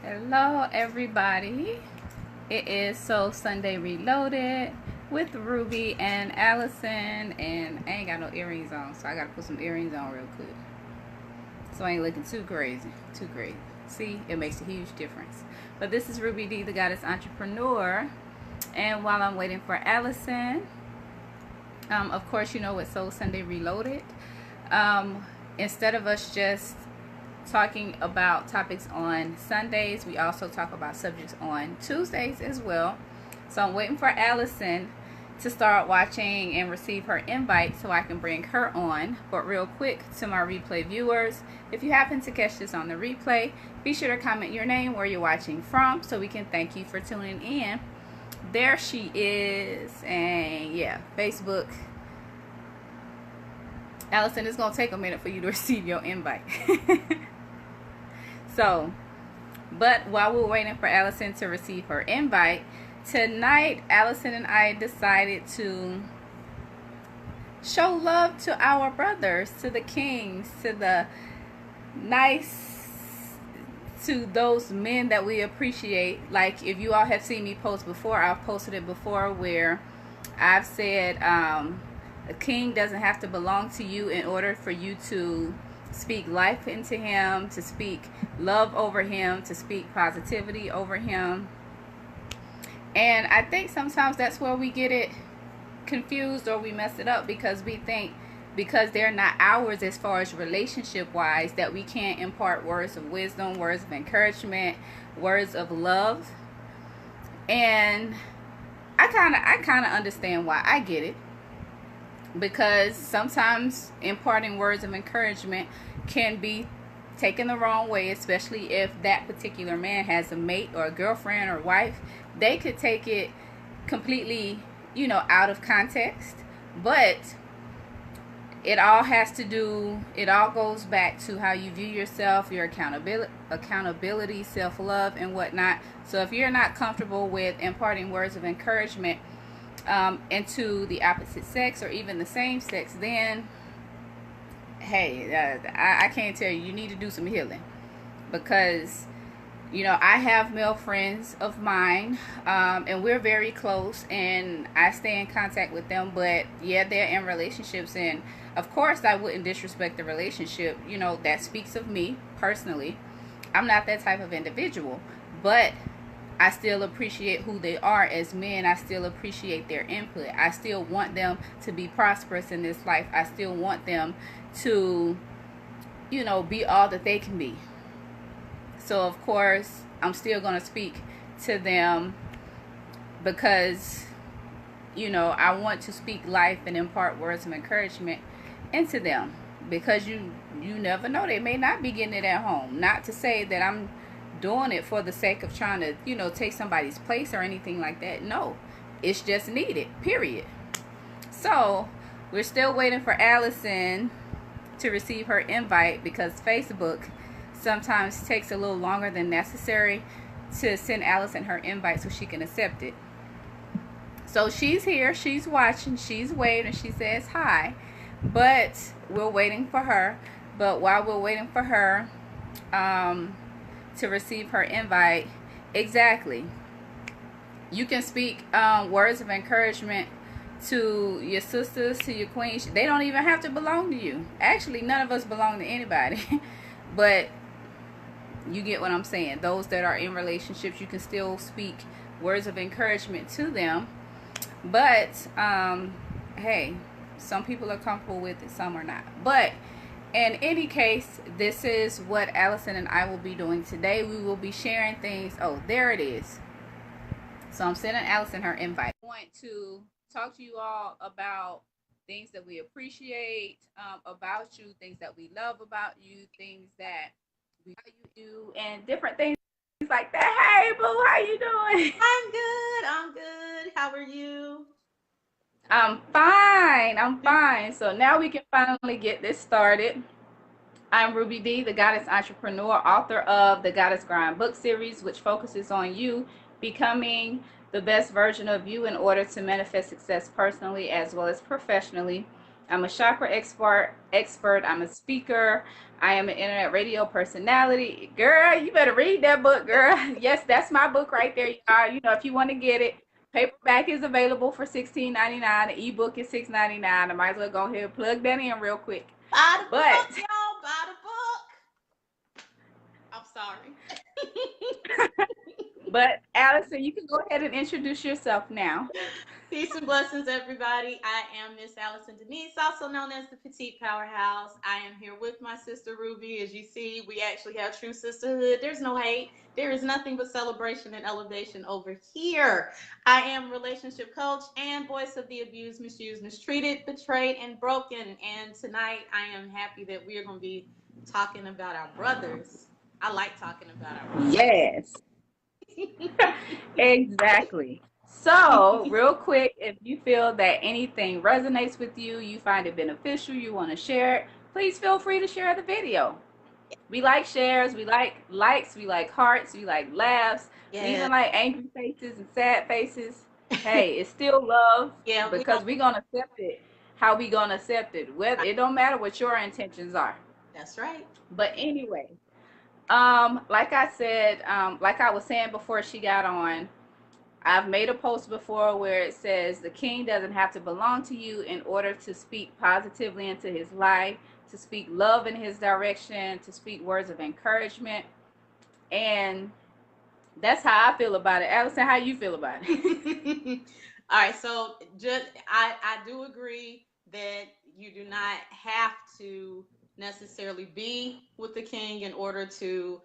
Hello everybody. It is Soul Sunday Reloaded with Ruby and Allison, and I ain't got no earrings on, so I gotta put some earrings on real quick so I ain't looking too crazy. See, it makes a huge difference. But this is Ruby D, the Goddess Entrepreneur, and while I'm waiting for Allison, of course, you know, with Soul Sunday Reloaded, instead of us just talking about topics on Sundays, we also talk about subjects on Tuesdays as well. So I'm waiting for Allison to start watching and receive her invite so I can bring her on. But real quick, to my replay viewers, if you happen to catch this on the replay, be sure to comment your name, where you're watching from, so we can thank you for tuning in. There she is. And yeah, Facebook. Allison, it's gonna take a minute for you to receive your invite. So, but while we're waiting for Allison to receive her invite, tonight Allison and I decided to show love to our brothers, to the kings, to the to those men that we appreciate. Like, if you all have seen me post before, I've posted it before, where I've said a king doesn't have to belong to you in order for you to speak life into him, to speak love over him, to speak positivity over him. And I think sometimes that's where we get it confused, or we mess it up, because we think because they're not ours as far as relationship wise, that we can't impart words of wisdom, words of encouragement, words of love. And I kind of understand why. I get it, because sometimes imparting words of encouragement can be taken the wrong way, especially if that particular man has a mate or a girlfriend or wife. They could take it completely, out of context. But it all goes back to how you view yourself, your accountability, self-love, and whatnot. So if you're not comfortable with imparting words of encouragement into the opposite sex or even the same sex, then hey, I can't tell you. You need to do some healing, because I have male friends of mine, and we're very close, and I stay in contact with them. But yeah, they're in relationships, and of course I wouldn't disrespect the relationship. That speaks of me personally. I'm not that type of individual, but I still appreciate who they are as men. I still appreciate their input. I still want them to be prosperous in this life. I still want them to, be all that they can be. So, of course, I'm still going to speak to them, because, I want to speak life and impart words of encouragement into them, because you never know. They may not be getting it at home. Not to say that I'm doing it for the sake of trying to, take somebody's place or anything like that. No, it's just needed, period. So we're still waiting for Allison to receive her invite, because Facebook sometimes takes a little longer than necessary to send Allison her invite so she can accept it. So she's here, she's watching, she's waiting, she says hi, but we're waiting for her. But while we're waiting for her to receive her invite, exactly, you can speak words of encouragement to your sisters, to your queens. They don't even have to belong to you. Actually, none of us belong to anybody. But you get what I'm saying. Those that are in relationships, you can still speak words of encouragement to them. But hey, some people are comfortable with it, some are not. But in any case, this is what Allison and I will be doing today. We will be sharing things. Oh, there it is. So I'm sending Allison her invite. I want to talk to you all about things that we appreciate about you, things that we love about you, things that we value, and different things like that. Hey, boo, how you doing? I'm good. How are you? I'm fine. So now we can finally get this started. I'm Ruby D, the Goddess Entrepreneur, author of the Goddess Grind book series, which focuses on you becoming the best version of you in order to manifest success personally as well as professionally. I'm a chakra expert. I'm a speaker. I am an internet radio personality. Girl, you better read that book, girl. Yes, that's my book right there. You know, if you want to get it, paperback is available for $16.99. The ebook is $6.99. I might as well go ahead and plug that in real quick. Buy the But book, y'all. Buy the book. I'm sorry. but Allison, you can go ahead and introduce yourself now. Peace and blessings, everybody. I am Miss Allison Denise, also known as the Petite Powerhouse. I am here with my sister Ruby. As you see, we actually have true sisterhood. There's no hate. There is nothing but celebration and elevation over here. I am relationship coach and voice of the abused, misused, mistreated, betrayed, and broken. And tonight, I am happy that we are going to be talking about our brothers. I like talking about our brothers. Yes. Exactly. So, real quick, if you feel that anything resonates with you, you find it beneficial, you want to share it, please feel free to share the video. We like shares, we like likes, we like hearts, we like laughs, we Yeah. even like angry faces and sad faces. Hey, it's still love Yeah, we because don't. we're gonna accept it how we gonna accept it. Whether it don't matter what your intentions are. That's right. But anyway, like I said, like I was saying before she got on, I've made a post before where it says the king doesn't have to belong to you in order to speak positively into his life, to speak love in his direction, to speak words of encouragement. And that's how I feel about it. Allison, how you feel about it? All right, so just I do agree that you do not have to necessarily be with the king in order to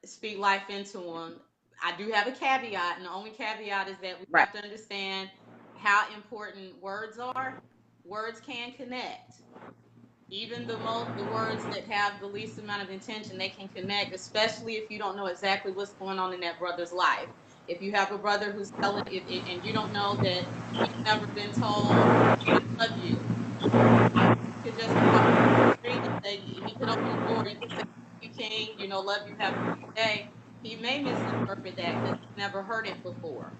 speak life into him. I do have a caveat, and the only caveat is that we Right. have to understand how important words are. Words can connect. Even the words that have the least amount of intention, they can connect, especially if you don't know exactly what's going on in that brother's life. If you have a brother who's telling it, and you don't know that he's never been told, I love you. He could just be walking the street and say, he could open the door and could say, you king, love you, have a great day. He may misinterpret that because he's never heard it before.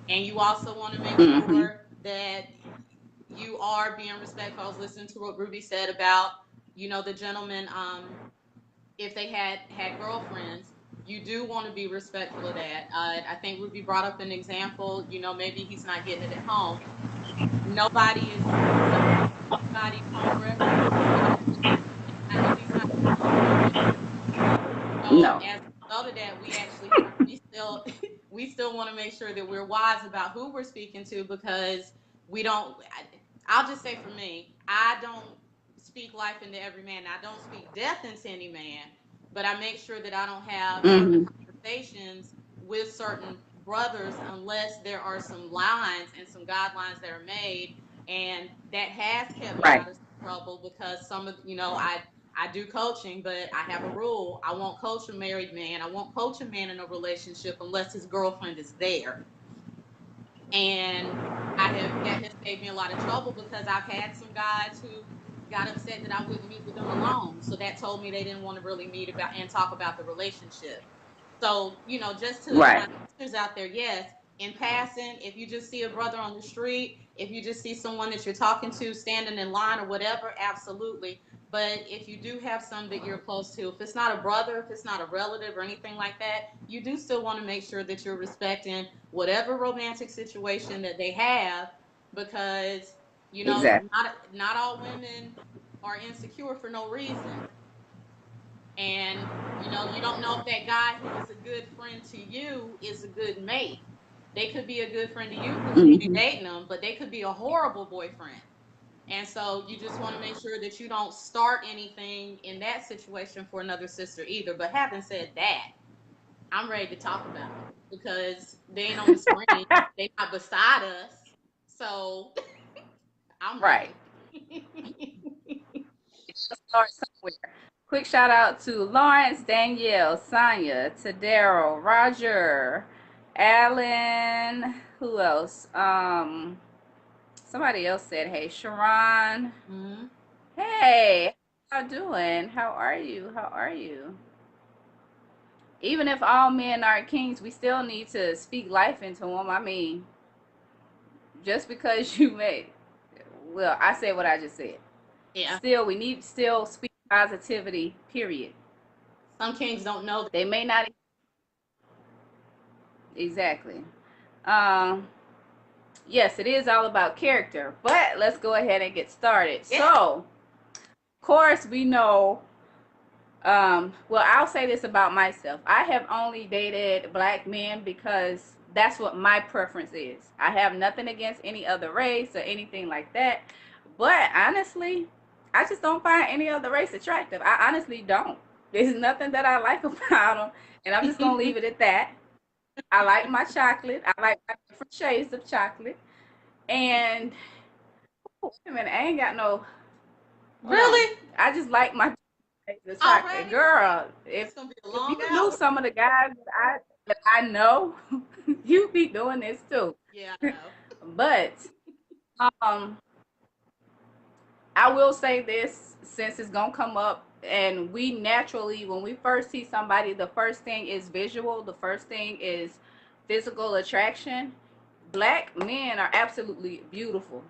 And you also want to make Mm-hmm. sure that you are being respectful. I was listening to what Ruby said about, the gentleman, if they had girlfriends, you do want to be respectful of that. I think Ruby brought up an example, maybe he's not getting it at home. Nobody is nobody home forever. I know he's not perfect. So No. as a result of that, we still we still want to make sure that we're wise about who we're speaking to, because we don't. I'll just say for me, I don't speak life into every man. I don't speak death into any man, but I make sure that I don't have certain Mm-hmm. conversations with certain brothers unless there are some lines and some guidelines that are made. And that has kept me Right. out of trouble, because some of, I do coaching, but I have a rule. I won't coach a married man. I won't coach a man in a relationship unless his girlfriend is there. And that has saved me a lot of trouble, because I've had some guys who got upset that I wouldn't meet with them alone. So that told me they didn't want to really meet about and talk about the relationship. So, just to my Right. sisters out there, yes, in passing, if you just see a brother on the street, if you just see someone that you're talking to standing in line or whatever, absolutely. But if you do have some that you're close to, if it's not a brother, if it's not a relative or anything like that, you do still want to make sure that you're respecting whatever romantic situation that they have, because, Exactly. not all women are insecure for no reason. And you don't know if that guy who is a good friend to you is a good mate. They could be a good friend to you because you'd be Mm-hmm. dating them, but they could be a horrible boyfriend. And so you just want to make sure that you don't start anything in that situation for another sister either. But having said that, I'm ready to talk about them, because they ain't on the screen. They not beside us. So I'm Right. ready. Start somewhere. Quick shout out to Lawrence, Danielle, Sonia, Tadero, Roger, Alan. Who else? Somebody else said, "Hey, Sharon. Mhm. Hey, how you doing? How are you? How are you?" Even if all men aren't kings, we still need to speak life into them. I mean, just because you may, Well, I said what I just said. Yeah. Still, we need still speak positivity. Period. Some kings don't know that. They may not exactly. Um, yes, it is all about character, but let's go ahead and get started. Yeah. So, of course, we know. Well, I'll say this about myself. I have only dated black men because that's what my preference is. I have nothing against any other race or anything like that. But honestly, I just don't find any other race attractive. I honestly don't. There's nothing that I like about them. And I'm just going to leave it at that. I like my chocolate. I like my different shades of chocolate. And, oh, wait a minute, I ain't got no, hold on. Really? I just like my the chocolate Already? girl. It's gonna be a If you long knew hour. some of the guys that I know, you'd be doing this too. Yeah, I know. But um, I will say this since it's gonna come up, and we naturally, when we first see somebody, the first thing is visual. The first thing is physical attraction. Black men are absolutely beautiful.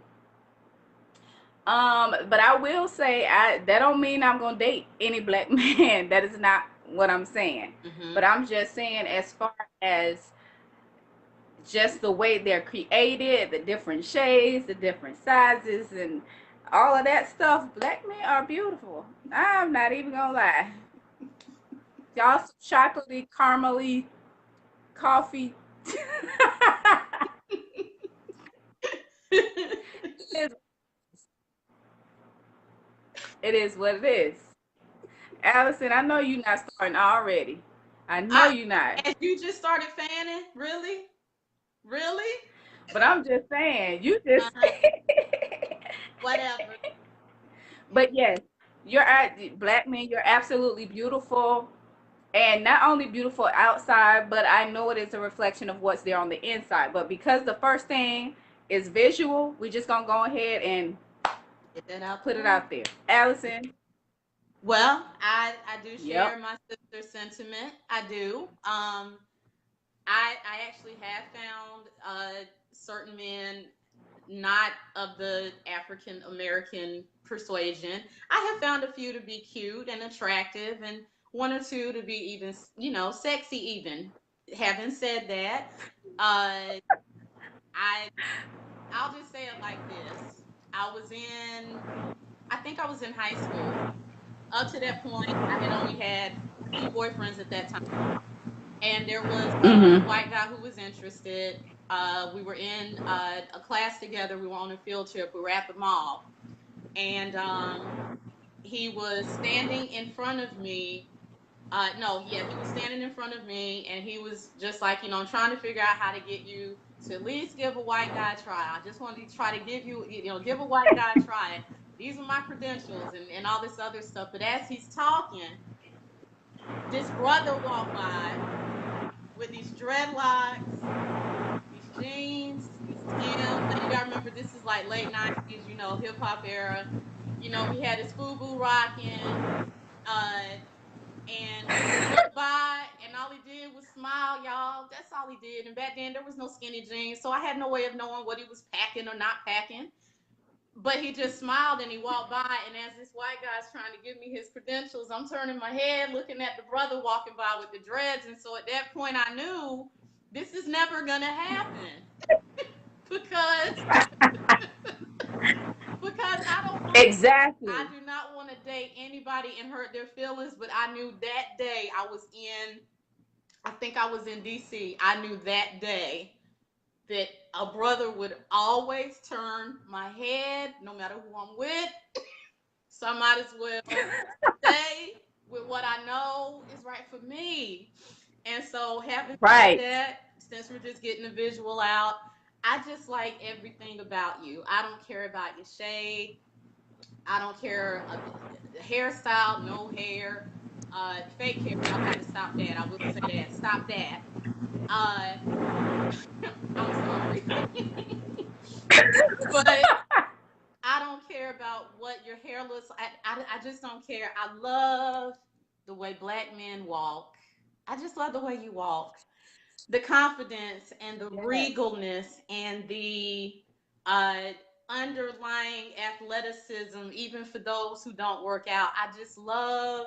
But I will say that don't mean I'm gonna date any black man. That is not what I'm saying. Mm-hmm. But I'm just saying as far as just the way they're created, the different shades, the different sizes, and all of that stuff, black men are beautiful. I'm not even gonna lie. Y'all some chocolatey, caramely, coffee. it is what it is. Allison, I know you're not starting already. I know I you're not. as you just started fanning, really? Really? But I'm just saying, you just. Uh-huh. Whatever. But yes, black men. You're absolutely beautiful, and not only beautiful outside, but I know it is a reflection of what's there on the inside. But because the first thing is visual, we just gonna go ahead and Get that out the put it way. out there. Allison. Well, I do share Yep. my sister's sentiment. I do. I actually have found certain men not of the African American persuasion. I have found a few to be cute and attractive, and one or two to be even, sexy. Even having said that, uh, I I'll just say it like this: I think I was in high school. Up to that point, I had only had two boyfriends at that time, and there was a Mm-hmm. white guy who was interested. We were in a class together. We were on a field trip. We were at the mall, and he was standing in front of me. No, yeah, he was standing in front of me, and he was just like, I'm trying to figure out how to get you to at least give a white guy a try. I just wanted to try to give you, give a white guy a try. These are my credentials and all this other stuff. But as he's talking, this brother walked by with these dreadlocks, these jeans, these Timbs. Now you gotta remember this is like late '90s, hip hop era. He had his FUBU rocking, uh, and he just went by, and all he did was smile, y'all. That's all he did. And back then there was no skinny jeans, so I had no way of knowing what he was packing or not packing. But he just smiled and he walked by, and as this white guy's trying to give me his credentials, I'm turning my head, looking at the brother walking by with the dreads, and so at that point I knew this is never gonna happen because I don't want I Exactly. do not want to date anybody and hurt their feelings. But I knew that day I think I was in DC. I knew that day that a brother would always turn my head no matter who I'm with. So I might as well stay with what I know is right for me. And so, having said Right. that, since we're just getting the visual out, I just like everything about you. I don't care about your shade. I don't care hairstyle, no hair, fake hair. Y'all got to stop that. I will say that. Stop that. Uh, I'm sorry, but I don't care about what your hair looks like. I just don't care. I love the way black men walk. I just love the way you walk. The confidence and the Yes. regalness and uh underlying athleticism, even for those who don't work out. I just love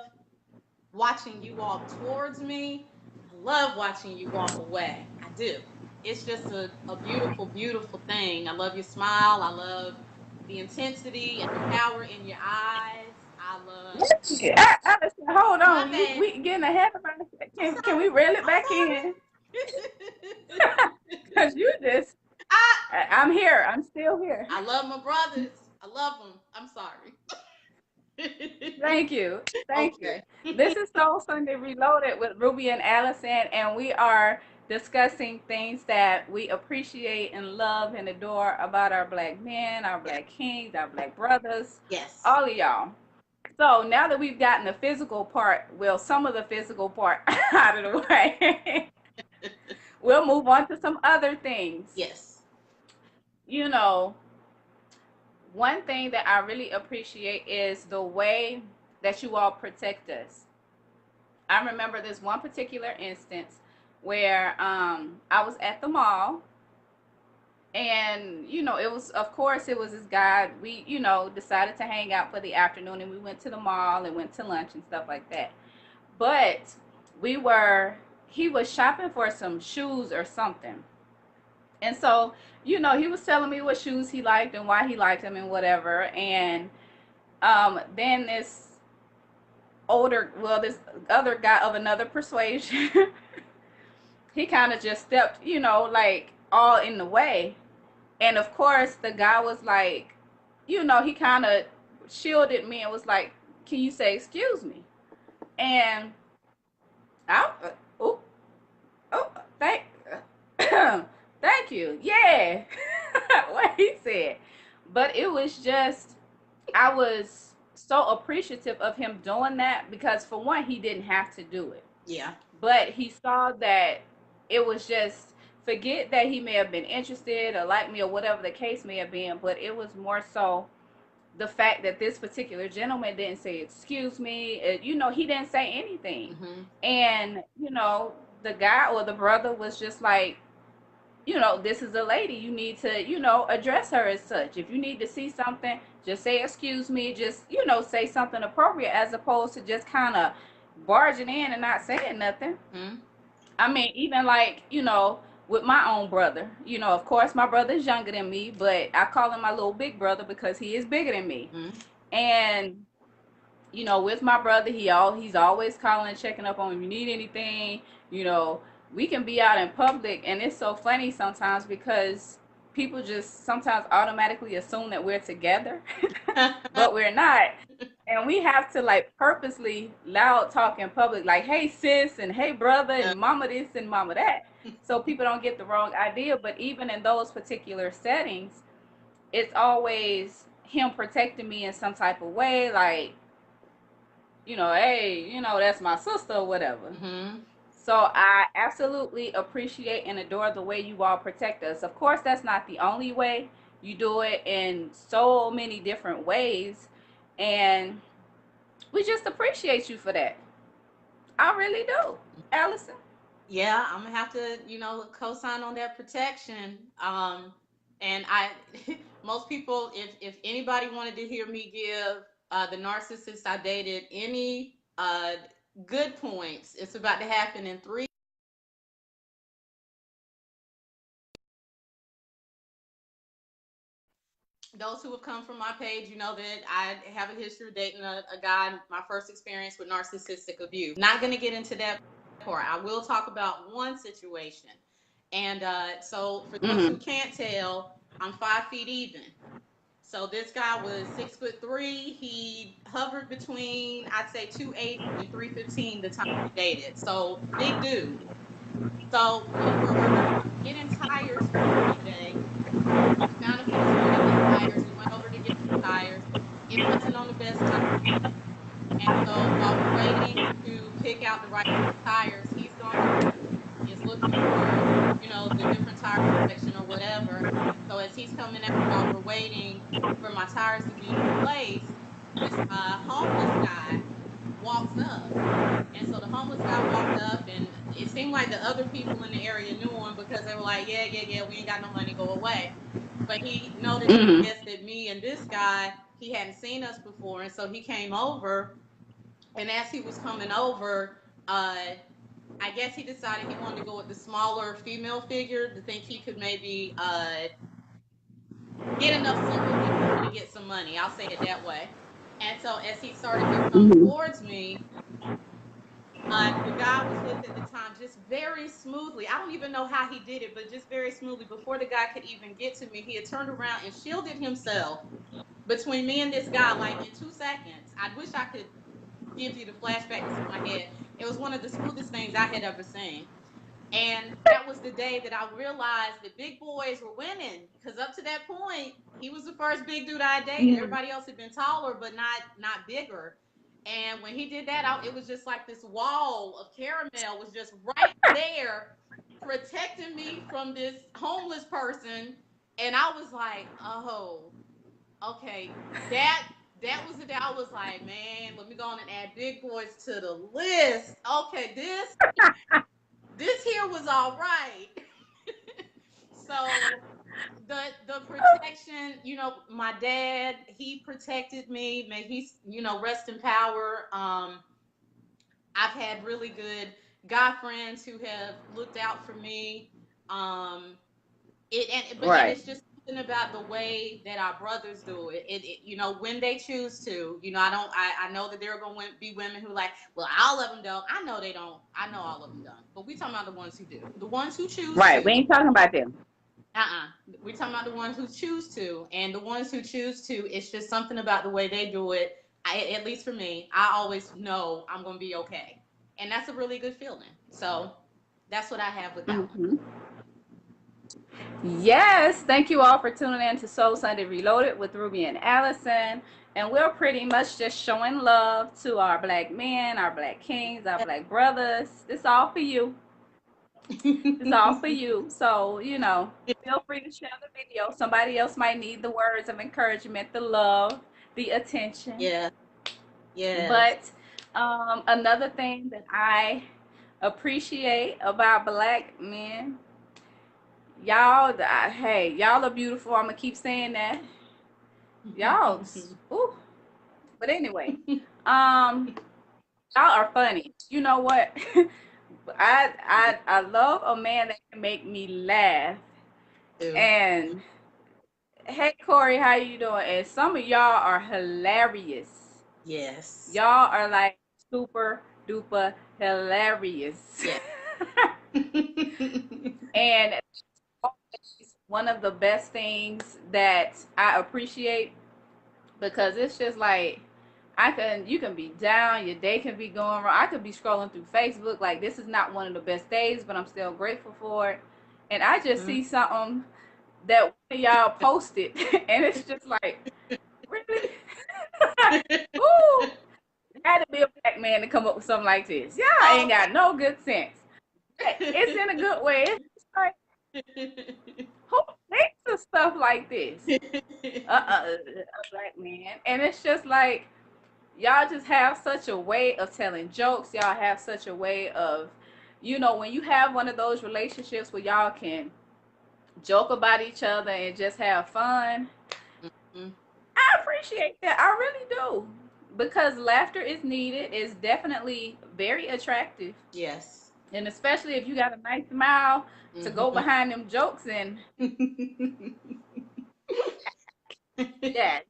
watching you walk towards me. I love watching you walk away. I do. It's just a beautiful, beautiful thing. I love your smile. I love the intensity and the power in your eyes. I love Hold my on, bad. we getting ahead of ourselves. I'm Can we sorry. reel it back in? I'm sorry. Cause you just, I I'm here. I'm still here. I love my brothers. I love them. I'm sorry. Thank you. Thank you. Okay. This is Soul Sunday Reloaded with Ruby and Allison, and we are discussing things that we appreciate and love and adore about our black men, our Yes. black kings, our black brothers, Yes. all of y'all. So now that we've gotten the physical part, well, some of the physical part out of the way, we'll move on to some other things. Yes. You know, one thing that I really appreciate is the way that you all protect us. I remember this one particular instance where I was at the mall, and it was, of course, it was this guy. We decided to hang out for the afternoon, and we went to the mall and went to lunch and stuff like that. But we were he was shopping for some shoes or something. And so, he was telling me what shoes he liked and why he liked them and whatever. And then this other guy of another persuasion, he kind of just stepped, like all in the way. And of course, the guy was like, he kind of shielded me and was like, "Can you say excuse me?" And I, oh, oh, thank you. Yeah, what he said. But it was just, I was so appreciative of him doing that because, for one, he didn't have to do it. Yeah. But he saw that it was just, forget that he may have been interested or like me or whatever the case may have been, but it was more so the fact that this particular gentleman didn't say excuse me. He didn't say anything. Mm-hmm. And the guy or the brother was just like, this is a lady, you need to address her as such. If you need to see something, just say excuse me, just say something appropriate, as opposed to just kind of barging in and not saying nothing. Mm-hmm. I mean, even like, with my own brother, of course my brother is younger than me, but I call him my little big brother because he is bigger than me. Mm-hmm. And with my brother, he's always calling and checking up on if you need anything. We can be out in public, and it's so funny sometimes because people just sometimes automatically assume that we're together, but we're not. And we have to like purposely loud talk in public, like, "Hey sis," and "Hey brother," and "Mama this," and "Mama that," so people don't get the wrong idea. But even in those particular settings, it's always him protecting me in some type of way, like, "Hey, that's my sister," or whatever. Mm-hmm. So I absolutely appreciate and adore the way you all protect us. Of course, that's not the only way. You do it in so many different ways, and we just appreciate you for that. I really do, Allison. Yeah, I'm gonna have to, co-sign on that protection. And I, most people, if anybody wanted to hear me give the narcissist I dated any good points, it's about to happen in three. Those who have come from my page, you know that I have a history of dating a guy. My first experience with narcissistic abuse. Not going to get into that part. I will talk about one situation. And so, for those who Mm-hmm. can't tell, I'm 5 feet even. So this guy was 6'3". He hovered between, I'd say, 280 and 315 the time we dated. So big dude. So we were getting tires one day. Found a place where to get tires. We went over to get tires. It wasn't on the best time. And so while we're waiting to pick out the right tires, he's gone to work, is looking for, the different tire section or whatever. So as he's coming out while we're waiting for my tires to be replaced, this homeless guy walks up. And so the homeless guy walked up, and it seemed like the other people in the area knew him because they were like, yeah, yeah, yeah, we ain't got no money, go away. but he noticed, I guess, that me and this guy, he hadn't seen us before, and so he came over. And as he was coming over, I guess he decided he wanted to go with the smaller female figure to think he could maybe get enough sympathy for me to get some money. I'll say it that way. And so as he started to come towards me, the guy I was with at the time just very smoothly, I don't even know how he did it, but just very smoothly, before the guy could even get to me, he had turned around and shielded himself between me and this guy, like in 2 seconds. I wish I could give you the flashback that's in my head. It was one of the smoothest things I had ever seen. And that was the day that I realized that big boys were winning, because up to that point, he was the first big dude I dated. Everybody else had been taller, but not bigger. And when he did that, it was just like this wall of caramel was just right there, protecting me from this homeless person. And I was like, oh, okay, that was the day I was like, man, let me go on and add big boys to the list. Okay, this here was all right. So the protection, my dad, he protected me. May he, rest in power. I've had really good guy friends who have looked out for me. And it's just something about the way that our brothers do it. When they choose to. I know that there are going to be women who like, well, all of them don't. I know they don't. I know all of them don't. But we talking about the ones who do. The ones who choose to. Right. We ain't talking about them. We're talking about the ones who choose to. And the ones who choose to, it's just something about the way they do it. At least for me, I always know I'm going to be okay. And that's a really good feeling. So that's what I have with that one. Yes, thank you all for tuning in to Soul Sunday Reloaded with Ruby and Allison. And we're pretty much just showing love to our black men, our black kings, our black brothers. It's all for you. It's all for you. So, feel free to share the video. Somebody else might need the words of encouragement, the love, the attention. Yeah. Yeah. But another thing that I appreciate about black men, y'all, hey, y'all are beautiful. I'm gonna keep saying that. Y'all, ooh. But anyway, y'all are funny. You know what? I love a man that can make me laugh. And hey, Corey, how you doing? And some of y'all are hilarious. Yes. Y'all are like super duper hilarious. Yeah. And one of the best things that I appreciate, because it's just like you can be down, your day can be going wrong. I could be scrolling through Facebook like this is not one of the best days, but I'm still grateful for it. And I just see something that one of y'all posted, and it's just like, really? Ooh, it had to be a black man to come up with something like this. Y'all ain't got no good sense. It's in a good way. It's like, who thinks of stuff like this? A black man. And it's just like, y'all just have such a way of telling jokes. Y'all have such a way of, when you have one of those relationships where y'all can joke about each other and just have fun. I appreciate that. I really do. Because laughter is needed. It's definitely very attractive. Yes. And especially if you got a nice smile to go behind them jokes and yeah.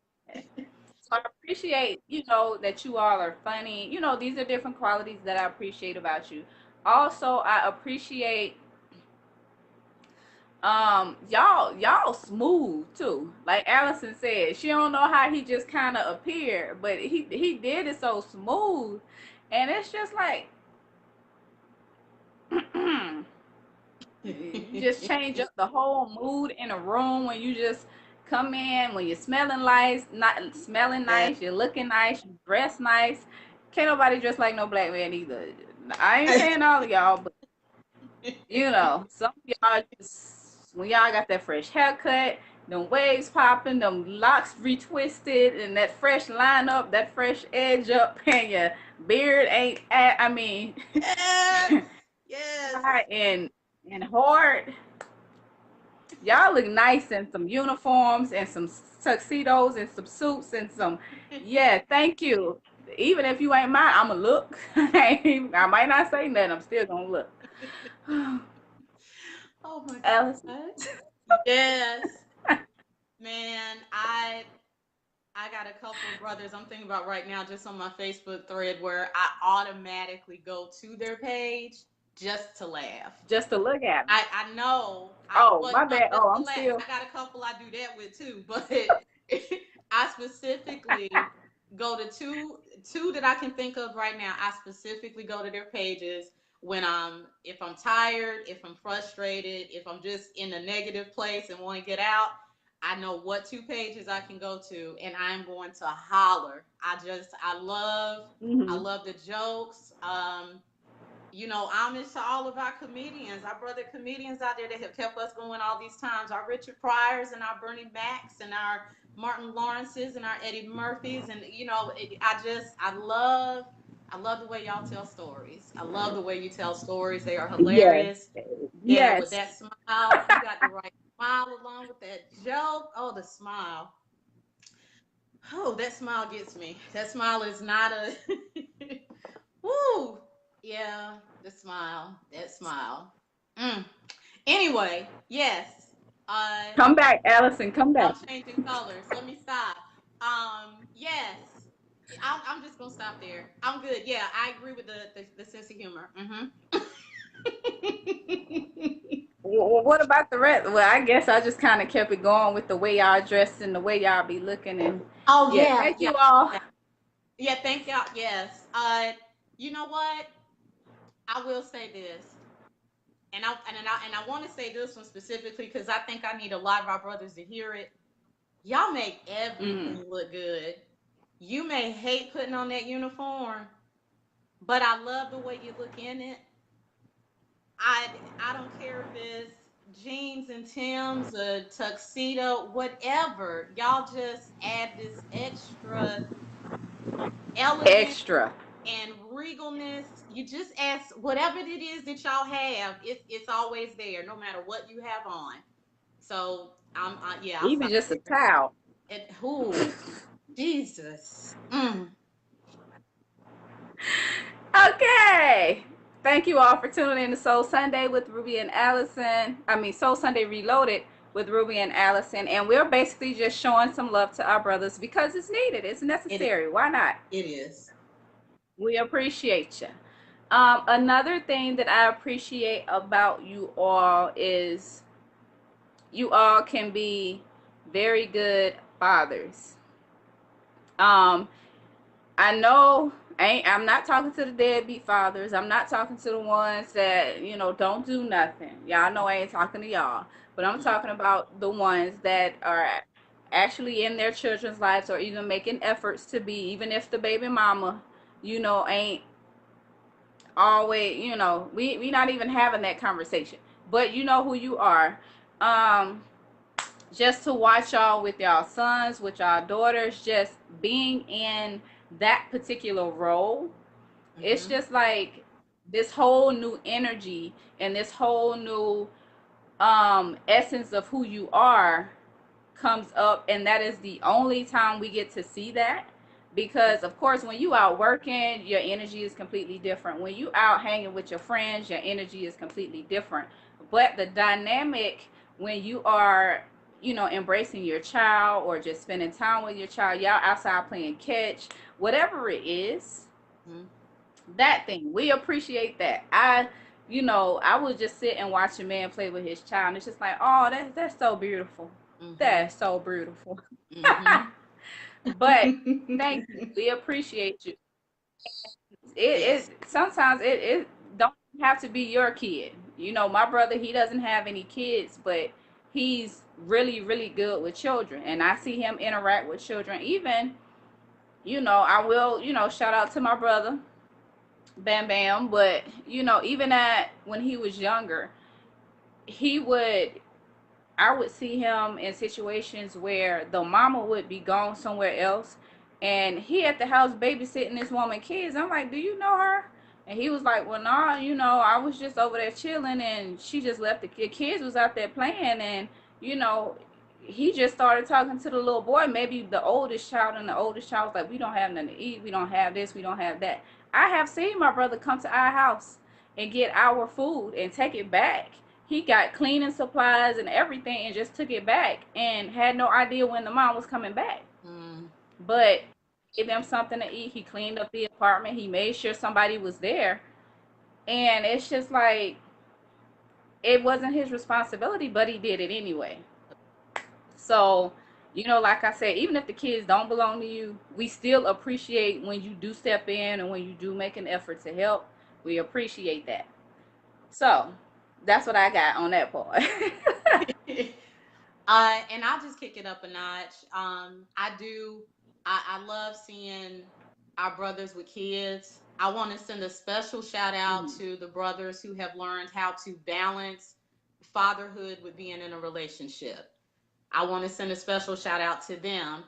So I appreciate, that you all are funny. These are different qualities that I appreciate about you. Also, I appreciate y'all smooth too. Like Allison said, she don't know how he just kind of appeared, but he did it so smooth. And it's just like you just change up the whole mood in a room when you just come in, when you're smelling nice, you're looking nice, you dress nice. Can't nobody dress like no black man either. I ain't saying all of y'all, but some of y'all just, when y'all got that fresh haircut, them waves popping, them locks retwisted, and that fresh lineup, that fresh edge up, and your beard ain't yes. and hard. Y'all look nice in some uniforms and some tuxedos and some suits and some, yeah, thank you. Even if you ain't mine, I'ma look. I might not say nothing, I'm still gonna look. Oh my Alice. God. Yes. Man, I got a couple of brothers I'm thinking about right now just on my Facebook thread where I automatically go to their page just to laugh. Just to look at them. I know I Oh, but my not bad. just Oh, to I'm laugh. still. I got a couple I do that with too, but I specifically go to two that I can think of right now. I specifically go to their pages when if I'm tired, if I'm frustrated, if I'm just in a negative place and want to get out. I know what two pages I can go to, and I'm going to holler. I Hmm. love the jokes. Homage to all of our comedians, our brother comedians out there that have kept us going all these times. Our Richard Pryors and our Bernie Macs and our Martin Lawrences and our Eddie Murphys, and I love the way y'all tell stories. I love the way you tell stories. They are Yes. hilarious. Yeah, with Yes. that smile, you got the right smile along with that joke. Oh, the smile. Oh, that smile gets me. That smile is not a woo. Yeah, the smile. That smile. Mm. Anyway, yes. Uh, Come back, Allison. Come I'm back. changing colors. Let me stop. Yes. I'm just gonna stop there. I'm good. Yeah, I agree with the sense of humor. What about the rest? Well, I guess I just kind of kept it going with the way y'all dressed and the way y'all be looking. And Oh yeah, yeah, thank yeah, you all. yeah. Yeah, thank y'all. Yes. You know what? I will say this, and I want to say this one specifically because I think I need a lot of our brothers to hear it. Y'all make Mm. everything look good. You may hate putting on that uniform, but I love the way you look in it. I I don't care if it's jeans and Tim's, a tuxedo, whatever. Y'all just add this extra elegance Extra. and regalness. You just ask whatever it is that y'all have. It's always there, no matter what you have on. So yeah, I'll Even stop just a there. towel. And who Jesus. Mm. Okay. Thank you all for tuning in to Soul Sunday with Ruby and Allison. I mean, Soul Sunday Reloaded with Ruby and Allison. And we're basically just showing some love to our brothers because it's needed. It's It necessary. Why not? it is. We appreciate you. Another thing that I appreciate about you all is you all can be very good fathers. Um, I know I'm not talking to the deadbeat fathers. I'm not talking to the ones that, don't do nothing. Y'all know I ain't talking to y'all. But I'm Mm. talking about the ones that are actually in their children's lives or even making efforts to be, even if the baby mama, ain't always, we not even having that conversation. But you know who you are. Um, just to watch y'all with y'all sons, with y'all daughters, just being in that particular role, it's Mm-hmm. just like this whole new energy and this whole new essence of who you are comes up, and that is the only time we get to see that. Because of course when you out working, your energy is completely different. When you out hanging with your friends, your energy is completely different. But the dynamic when you are, embracing your child or just spending time with your child, y'all outside playing catch, whatever it is, Mm-hmm. that thing, we appreciate that. I would just sit and watch a man play with his child, and it's just like, oh, that's so beautiful. Mm-hmm. That's so beautiful. Mm-hmm. But thank you. We appreciate you. Yes. It sometimes it don't have to be your kid. My brother, he doesn't have any kids, but he's really, really good with children. And I see him interact with children. Even, I will, shout out to my brother, Bam Bam. But, even at when he was younger, he would I would see him in situations where the mama would be gone somewhere else and he at the house babysitting this woman kids. I'm like, do you know her? And he was like, well, nah, I was just over there chilling and she just left the kids was out there playing and you know, he just started talking to the little boy, maybe the oldest child, and the oldest child was like, we don't have nothing to eat, we don't have this, we don't have that. I have seen my brother come to our house and get our food and take it back. He got cleaning supplies and everything and just took it back and had no idea when the mom was coming back. Mm. But gave them something to eat. He cleaned up the apartment. He made sure somebody was there. And it's just like, it wasn't his responsibility, but he did it anyway. So, like I said, even if the kids don't belong to you, we still appreciate when you do step in and when you do make an effort to help. We appreciate that. So, that's what I got on that part. And I'll just kick it up a notch. I do. I love seeing our brothers with kids. I want to send a special shout out Mhm. to the brothers who have learned how to balance fatherhood with being in a relationship. I want to send a special shout out to them.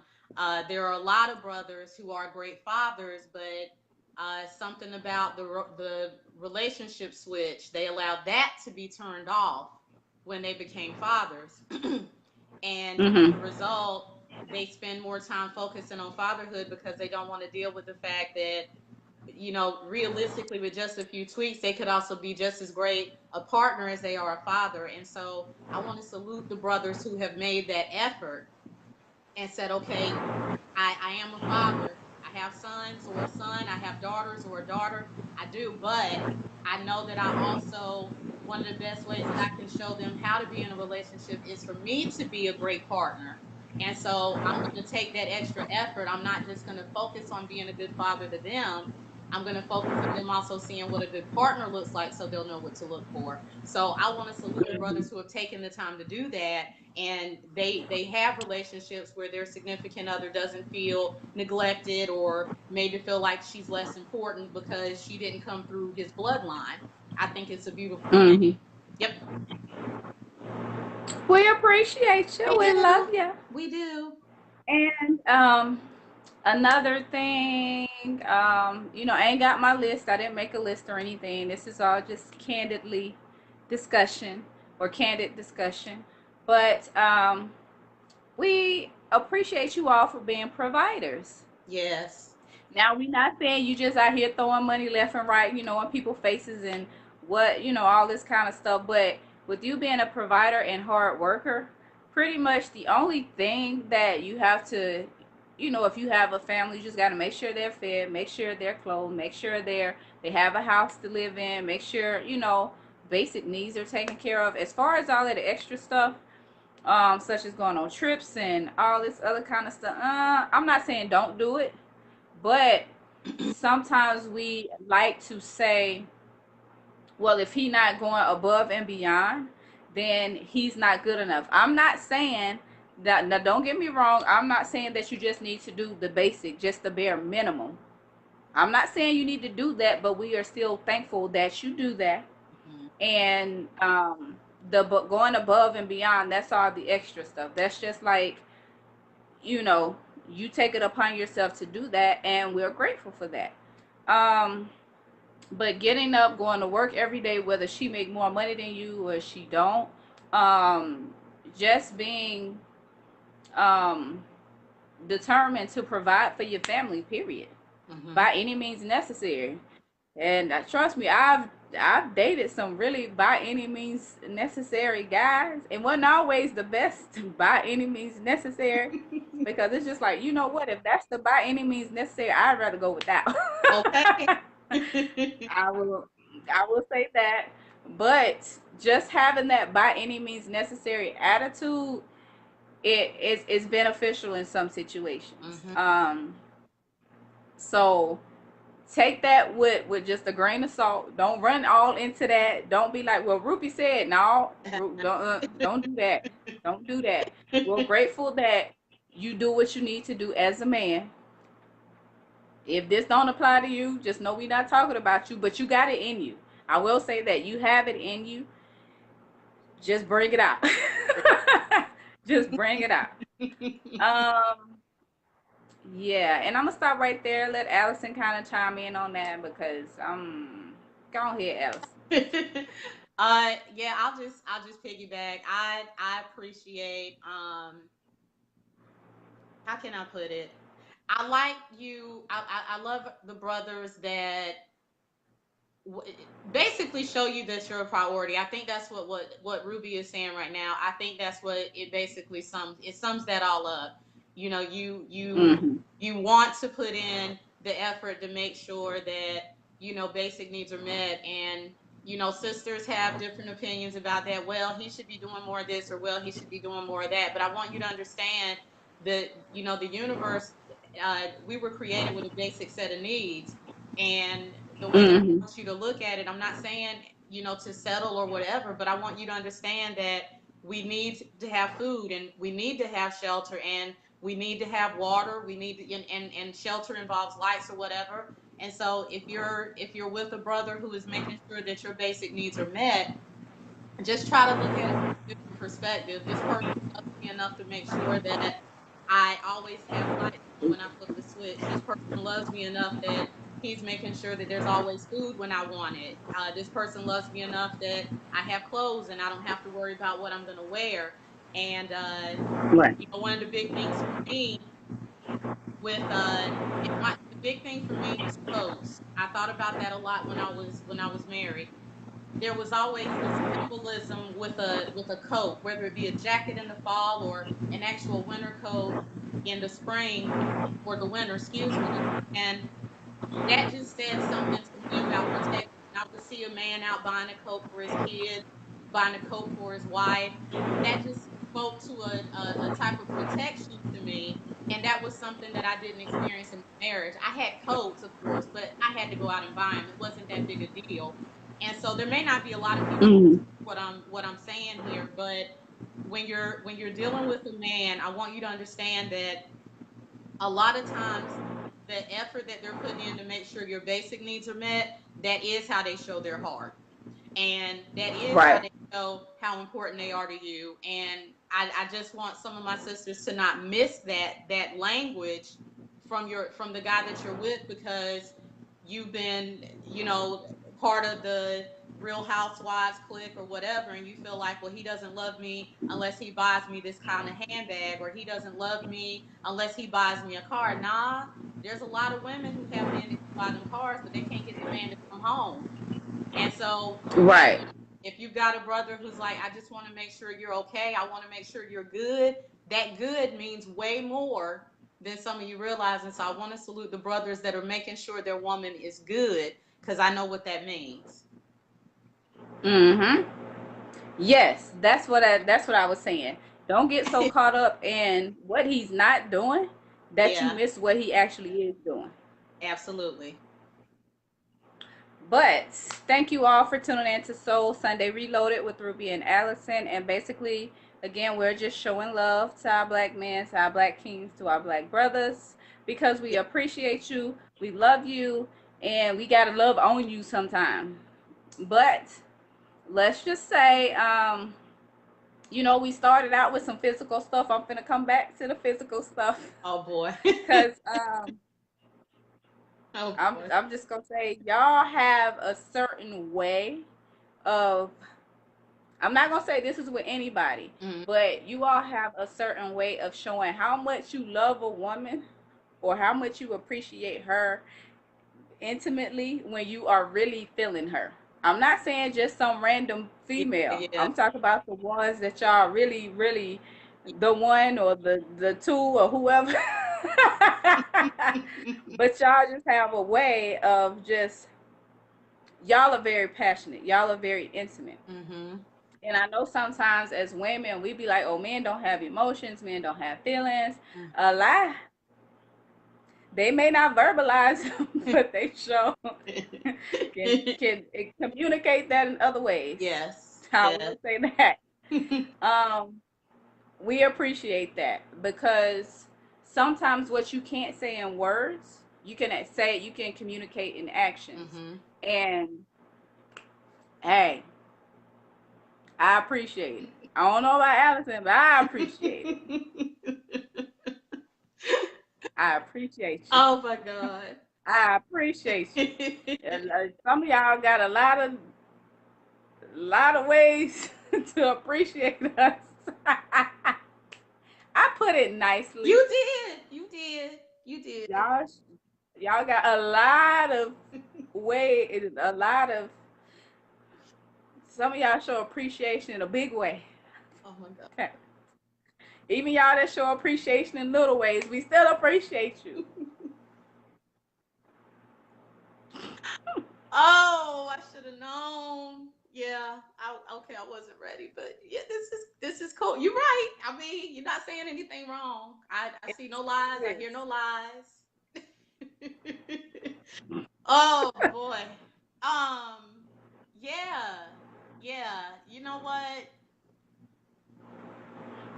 There are a lot of brothers who are great fathers, but something about the relationship switch, they allowed that to be turned off when they became fathers. And as Mhm. a result, they spend more time focusing on fatherhood because they don't want to deal with the fact that, realistically, with just a few tweaks, they could also be just as great a partner as they are a father. And so I want to salute the brothers who have made that effort and said, okay, I am a father. I have sons or a son. I have daughters or a daughter. I do, but I know that I also, one of the best ways that I can show them how to be in a relationship is for me to be a great partner. And so I'm going to take that extra effort. I'm not just going to focus on being a good father to them. I'm going to focus on them also seeing what a good partner looks like so they'll know what to look for. So I want to salute the brothers who have taken the time to do that, and they have relationships where their significant other doesn't feel neglected or maybe feel like she's less important because she didn't come through his bloodline. I think it's a beautiful thing. Mhm. Yep. We appreciate you. We We do. love you. We do. And another thing, I ain't got my list. I didn't make a list or anything. This is all just candidly discussion or candid discussion. But we appreciate you all for being providers. Yes. Now, we're not saying you just out here throwing money left and right, in people's faces and what, all this kind of stuff. But with you being a provider and hard worker, pretty much the only thing that you have to, if you have a family, you just got to make sure they're fed, make sure they're clothed, make sure they have a house to live in, make sure, basic needs are taken care of. As far as all of the extra stuff, such as going on trips and all this other kind of stuff, I'm not saying don't do it, but sometimes we like to say, well, if he's not going above and beyond, then he's not good enough. I'm not saying that, now don't get me wrong, I'm not saying that you just need to do the basic, just the bare minimum. I'm not saying you need to do that, but we are still thankful that you do that. Mhm. And the but going above and beyond, that's all the extra stuff. That's just like, you know, you take it upon yourself to do that, and we're grateful for that. Um, but getting up, going to work every day, whether she make more money than you or she don't, um, just being um, determined to provide for your family, period, Mhm. by any means necessary. And trust me, I've dated some really by any means necessary guys, and wasn't always the best by any means necessary, because it's just like, you know what, if that's the by any means necessary, I'd rather go without. Okay. I will I will say that. But just having that by any means necessary attitude, it's beneficial in some situations. Mhm. So take that with just a grain of salt. Don't run all into that. Don't be like, well, Rupi said, no, don't do that. Don't do that. We're grateful that you do what you need to do as a man. If this don't apply to you, just know we're not talking about you, but you got it in you. I will say that you have it in you. Just bring it out. Just bring it out. Um, yeah, and I'm gonna stop right there. Let Allison kind of chime in on that because go ahead, Allison. Yeah, I'll just piggyback. I appreciate how can I put it? I like you. I love the brothers that basically show you that you're a priority. I think that's what Ruby is saying right now. I think that's what it basically sums that all up. You know, you want to put in the effort to make sure that basic needs are met, and sisters have different opinions about that. Well, he should be doing more of this, or well, he should be doing more of that. But I want you to understand that the universe, we were created with a basic set of needs, and the way that I want you to look at it, I'm not saying, to settle or whatever, but I want you to understand that we need to have food, and we need to have shelter, and we need to have water. We need to, and shelter involves lights or whatever. And so if you're with a brother who is making sure that your basic needs are met, just try to look at it from a different perspective. This person loves me enough to make sure that I always have lights on when I flip the switch. This person loves me enough that he's making sure that there's always food when I want it. This person loves me enough that I have clothes and I don't have to worry about what I'm going to wear. And Right. one of the big things for me with the big thing for me was clothes. I thought about that a lot when I was married. There was always this symbolism with a coat, whether it be a jacket in the fall or an actual winter coat in the spring or the winter, excuse me. And that just said something to me about protection. I would see a man out buying a coat for his kids, buying a coat for his wife. That just spoke to a type of protection to me. And that was something that I didn't experience in marriage. I had coats, of course, but I had to go out and buy them. It wasn't that big a deal. And so there may not be a lot of people what I'm saying here, but when you're dealing with a man, I want you to understand that a lot of times the effort that they're putting in to make sure your basic needs are met, that is how they show their heart. And that is how Right. they show how important they are to you. And I just want some of my sisters to not miss that language from the guy that you're with, because you've been, part of the Real Housewives clique or whatever, and you feel like, well, he doesn't love me unless he buys me this kind of handbag, or he doesn't love me unless he buys me a car. Nah, there's a lot of women who have men that can buy them cars, but they can't get the man to come home. And so, Right. if you've got a brother who's like, I just want to make sure you're okay, I want to make sure you're good, that good means way more than some of you realize. And so I want to salute the brothers that are making sure their woman is good, because I know what that means. Mm-hmm. Yes, that's what I was saying. Don't get so caught up in what he's not doing that you Yeah, miss what he actually is doing. absolutely. But thank you all for tuning in to Soul Sunday Reloaded with Ruby and Allison. And basically, again, we're just showing love to our black men, to our black kings, to our black brothers, because we Yeah. appreciate you, we love you, and we gotta love on you sometime. But let's just say, we started out with some physical stuff. I'm gonna come back to the physical stuff. Oh boy. Cause Oh I'm boy. I'm just gonna say y'all have a certain way of, I'm not gonna say this is with anybody, Mm, but you all have a certain way of showing how much you love a woman or how much you appreciate her intimately when you are really feeling her. I'm not saying just some random yeah, female. yeah. I'm talking about the ones that y'all really, really, the one or the two or whoever. But y'all just have a way of just, y'all are very passionate. Y'all are very intimate. Mm-hmm. And I know sometimes as women, we be like, oh, men don't have emotions, men don't have feelings. A lie. They may not verbalize them, but they show can communicate that in other ways. Yes, I yes. will say that. Um, we appreciate that because sometimes what you can't say in words, you can communicate in actions. Mm-hmm. And hey, I appreciate it. I don't know about Allison, but I appreciate it. I appreciate you. Oh my God. I appreciate you. Some of y'all got a lot of lot of ways to appreciate us. I put it nicely. You did. You did. You did. Y'all, y'all got a lot of some of y'all show appreciation in a big way. Oh my God. Okay. Even y'all that show appreciation in little ways, we still appreciate you. Oh, I should have known. Yeah, okay, I wasn't ready, but yeah, this is cool. You're right. I mean, you're not saying anything wrong. I see no lies. I hear no lies. Oh boy. Um, yeah, yeah. You know what?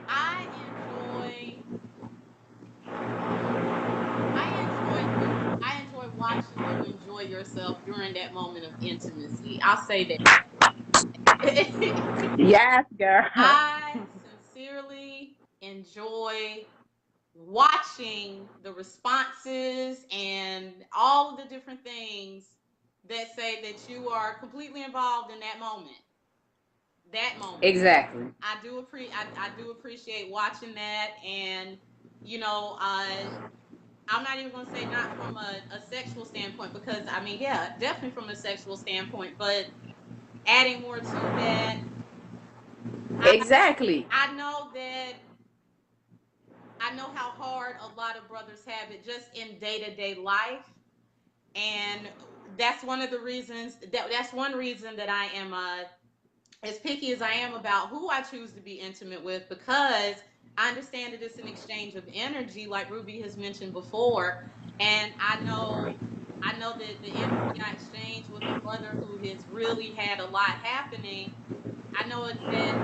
I enjoy I enjoy watching you enjoy yourself during that moment of intimacy. I'll say that. Yes, girl. I sincerely enjoy watching the responses and all of the different things that say that you are completely involved in that moment. That moment. Exactly. I do appreciate watching that, and you know, I'm not even gonna say not from a sexual standpoint, because I mean, yeah, definitely from a sexual standpoint, but adding more to that, I Exactly. I know that I know how hard a lot of brothers have it just in day-to-day life, and that's one of the reasons that's one reason that I am as picky as I am about who I choose to be intimate with, because I understand that it's an exchange of energy, like Ruby has mentioned before, and I know that the energy I exchange with a brother who has really had a lot happening, I know that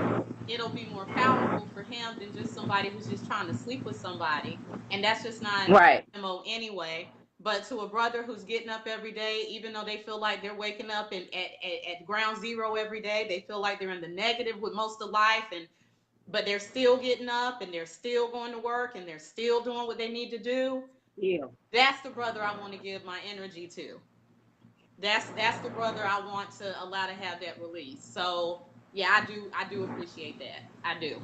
it'll be more powerful for him than just somebody who's just trying to sleep with somebody. And that's just not Right. MO anyway. But to a brother who's getting up every day, even though they feel like they're waking up and at ground zero every day, they feel like they're in the negative with most of life, and but they're still getting up and they're still going to work and they're still doing what they need to do. Yeah. That's the brother I want to give my energy to. That's the brother I want to allow to have that release. So yeah, I do appreciate that. I do.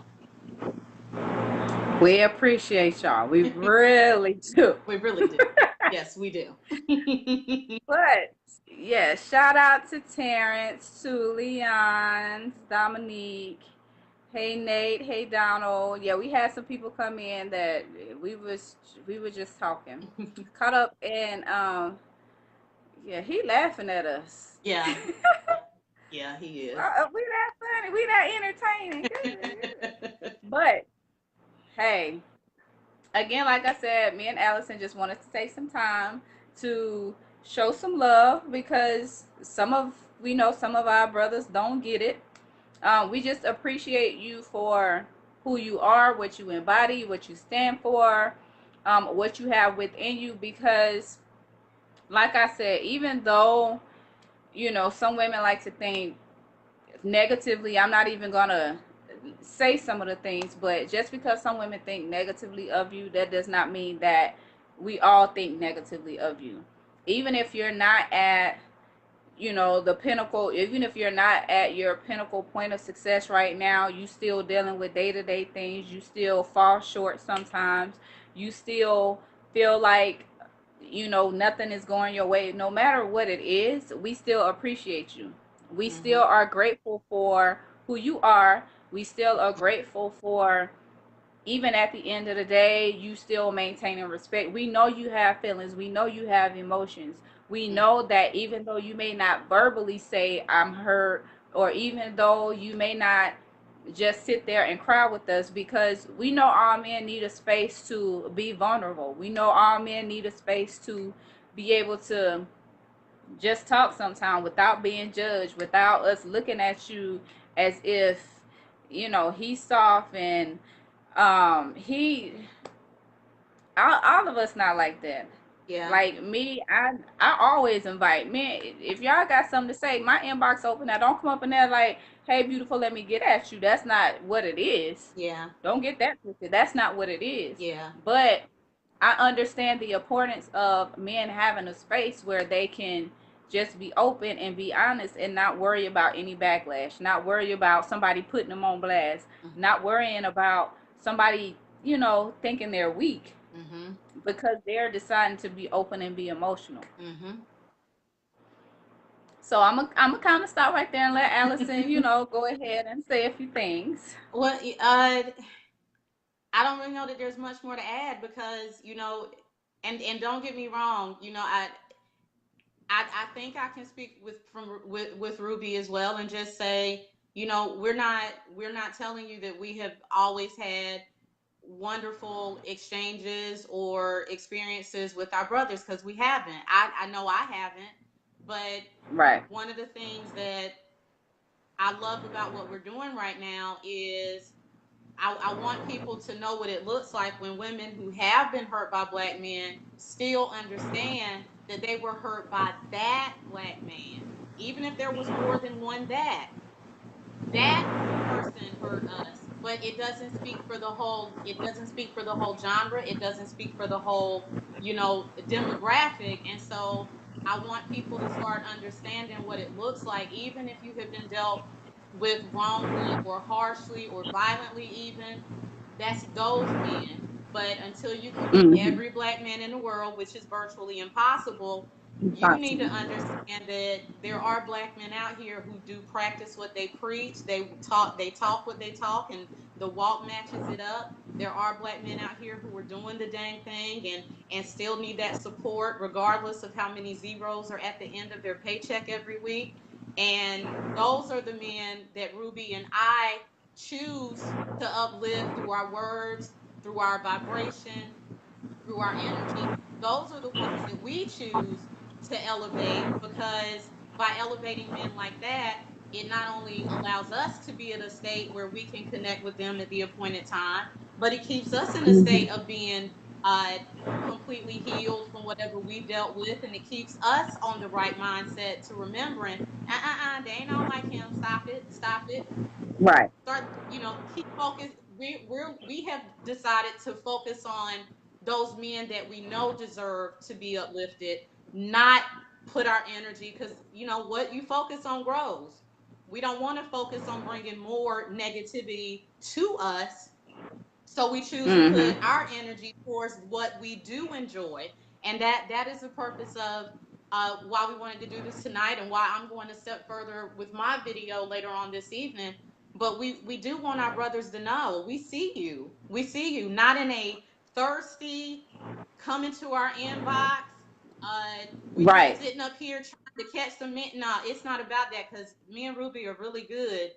We appreciate y'all. We really do. We really do. Yes, we do. But yeah, shout out to Terrence, to Leon, Dominique. Hey Nate, hey Donald. Yeah, we had some people come in that we was we were just talking. Caught up and yeah, he laughing at us. Yeah, yeah, he is. We that funny, we that entertaining. But hey, again, like I said, me and Allison just wanted to take some time to show some love because we know some of our brothers don't get it. We just appreciate you for who you are, what you embody, what you stand for, what you have within you. Because, like I said, even though some women like to think negatively, I'm not even gonna say some of the things, but just because some women think negatively of you, that does not mean that we all think negatively of you. Even if you're not at the pinnacle, even if you're not at your pinnacle point of success right now, you still dealing with day-to-day things, you still fall short sometimes, you still feel like nothing is going your way. No matter what it is, we still appreciate you. We Hmm. still are grateful for who you are. We still are grateful for, even at the end of the day, you still maintaining respect. We know you have feelings. We know you have emotions. We know that even though you may not verbally say, I'm hurt, or even though you may not just sit there and cry with us, because we know all men need a space to be vulnerable. We know all men need a space to be able to just talk sometime without being judged, without us looking at you as if, he's soft and he all of us not like that. Yeah, Like me, I always invite men. If y'all got something to say, my inbox open. Now don't come up in there like, hey beautiful, let me get at you. That's not what it is. yeah, Don't get that twisted. That's not what it is. yeah, But I understand the importance of men having a space where they can just be open and be honest and not worry about any backlash, not worry about somebody putting them on blast, Mm-hmm. not worrying about somebody, you know, thinking they're weak Mm-hmm. because they're deciding to be open and be emotional. Mm-hmm. So I'm a kind of stop right there and let Allison, you know, go ahead and say a few things. Well, I don't really know that there's much more to add because, and don't get me wrong, I think I can speak with Ruby as well and just say, we're not telling you that we have always had wonderful exchanges or experiences with our brothers because we haven't. I know I haven't, but Right. one of the things that I love about what we're doing right now is I want people to know what it looks like when women who have been hurt by black men still understand that they were hurt by that black man. Even if there was more than one that person hurt us, but it doesn't speak for the whole genre, it doesn't speak for the whole, demographic. And so I want people to start understanding what it looks like, even if you have been dealt with wrongly or harshly or violently, even that's those men. But until you can be Mm-hmm. every black man in the world, which is virtually impossible, you need to Possible. understand that there are black men out here who do practice what they preach. They talk what they talk, and the walk matches it up. There are black men out here who are doing the dang thing and still need that support, regardless of how many zeros are at the end of their paycheck every week. And those are the men that Ruby and I choose to uplift through our words, through our vibration, through our energy. Those are the ones that we choose to elevate because by elevating men like that, it not only allows us to be at a state where we can connect with them at the appointed time, but it keeps us in a state Mm-hmm. of being uh, completely healed from whatever we dealt with, and it keeps us on the right mindset to remembering, they ain't all like him. Stop it, stop it. Right. Start, keep focus. We have decided to focus on those men that we know deserve to be uplifted, not put our energy, because what you focus on grows. We don't want to focus on bringing more negativity to us, so we choose to put Mm-hmm. our energy towards what we do enjoy. And that is the purpose of why we wanted to do this tonight, and why I'm going a step further with my video later on this evening. But we do want our brothers to know we see you. We see you, not in a thirsty, come into our inbox. We just Right. sitting up here trying to catch some mint. No, it's not about that, because me and Ruby are really good.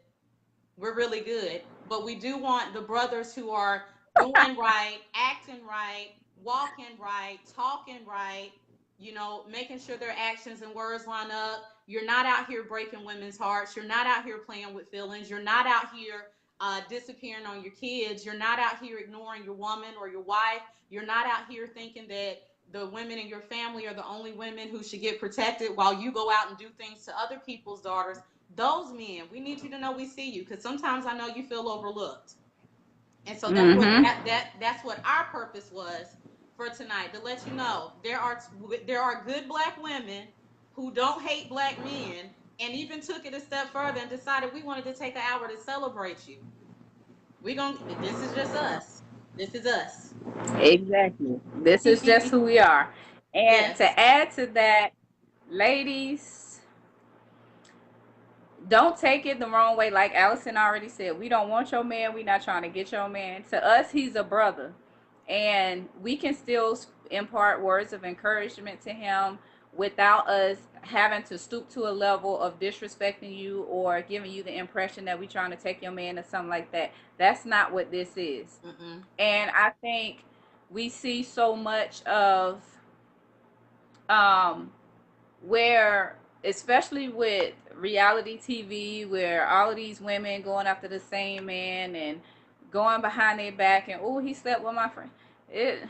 We're really good. But we do want the brothers who are doing right, acting right, walking right, talking right, making sure their actions and words line up. You're not out here breaking women's hearts. You're not out here playing with feelings. You're not out here disappearing on your kids. You're not out here ignoring your woman or your wife. You're not out here thinking that the women in your family are the only women who should get protected while you go out and do things to other people's daughters. Those men, we need you to know we see you, because sometimes I know you feel overlooked. And so that's what Mm-hmm. that's what our purpose was for tonight, to let you know there are good black women who don't hate black men, and even took it a step further and decided we wanted to take an hour to celebrate you. This is just us. This is us. Exactly. This is just who we are. And Yes. to add to that, ladies, don't take it the wrong way. Like Allison already said, we don't want your man. We're not trying to get your man. To us, he's a brother. And we can still impart words of encouragement to him without us having to stoop to a level of disrespecting you or giving you the impression that we're trying to take your man or something like that. That's not what this is. Mm-mm. And I think we see so much of um, where, especially with reality TV, where all of these women going after the same man and going behind their back and, oh, he slept with my friend. It